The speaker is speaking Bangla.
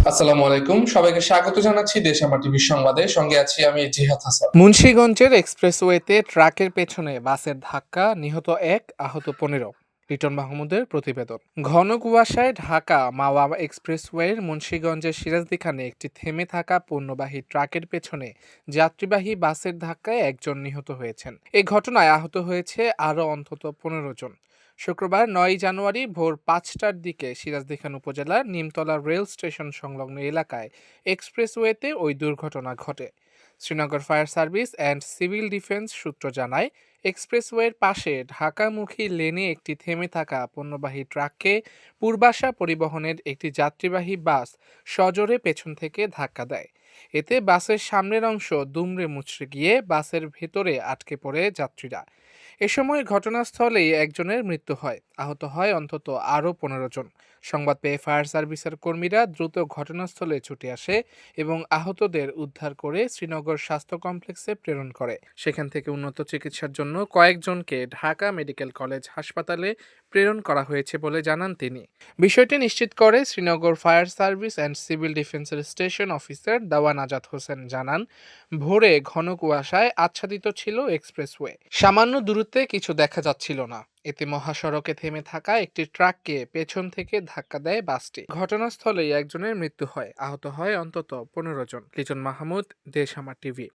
আসসালামু আলাইকুম, সবাইকে স্বাগত জানাচ্ছি দেশ আমার টিভির সংবাদে। সঙ্গে আছি আমি জিহাদ হাসান। মুন্সিগঞ্জের এক্সপ্রেসওয়েতে ট্রাকের পেছনে বাসের ধাক্কা, নিহত এক, আহত ১৫। লিটন মাহমুদের প্রতিবেদন। ঘন কুয়াশায় ঢাকা মাওয়া এক্সপ্রেসওয়ের মুন্সিগঞ্জের সিরাজদিখানে একটি থেমে থাকা পণ্যবাহী ট্রাকের পেছনে যাত্রীবাহী বাসের ধাক্কায় একজন নিহত হয়েছেন। এই ঘটনায় আহত হয়েছে আরও অন্তত ১৫ জন। শুক্রবার ৯ জানুয়ারি ভোর ৫টার দিকে সিরাজদিখান উপজেলার নিমতলা রেল স্টেশন সংলগ্ন এলাকায় এক্সপ্রেসওয়েতে ওই দুর্ঘটনা ঘটে। Srinagar fire service and civil defence সূত্র জানায়, এক্সপ্রেসওয়ের পাশে ঢাকামুখী লেনে একটি থেমে থাকা পণ্যবাহী ট্রাককে পূর্বাশা পরিবহনের একটি যাত্রীবাহী বাস সজোরে পেছন থেকে ধাক্কা দেয়। এতে বাসের সামনের অংশ দুমড়ে মুচড়ে গিয়ে বাসের ভেতরে আটকে পড়ে যাত্রীরা। এ সময় ঘটনাস্থলেই একজনের মৃত্যু হয়, আহত হয় অন্তত আরও ১৫ জন। সংবাদ পেয়ে ফায়ার সার্ভিসের কর্মীরা দ্রুত ঘটনাস্থলে ছুটে আসে এবং আহতদের উদ্ধার করে শ্রীনগর স্বাস্থ্য কমপ্লেক্সে প্রেরণ করে। সেখান থেকে উন্নত চিকিৎসার জন্য কয়েকজনকে ঢাকা মেডিকেল কলেজ হাসপাতালে প্রেরণ করা হয়েছে বলে জানান তিনি। বিষয়টি নিশ্চিত করে Srinagar fire service and civil ডিফেন্সের স্টেশন অফিসার দাওয়ান আজাদ হোসেন জানান, ভোরে ঘন কুয়াশায় আচ্ছাদিত ছিল এক্সপ্রেসওয়ে। সামান্য দূরত্বে কিছু দেখা যাচ্ছিল না। এতে মহাসড়কে থেমে থাকা একটি ট্রাককে পেছন থেকে ধাক্কা দেয় বাসটি। ঘটনাস্থলেই একজনের মৃত্যু হয়, আহত হয় অন্তত ১৫ জন। লিটন মাহমুদ, দেশ আমার টিভি।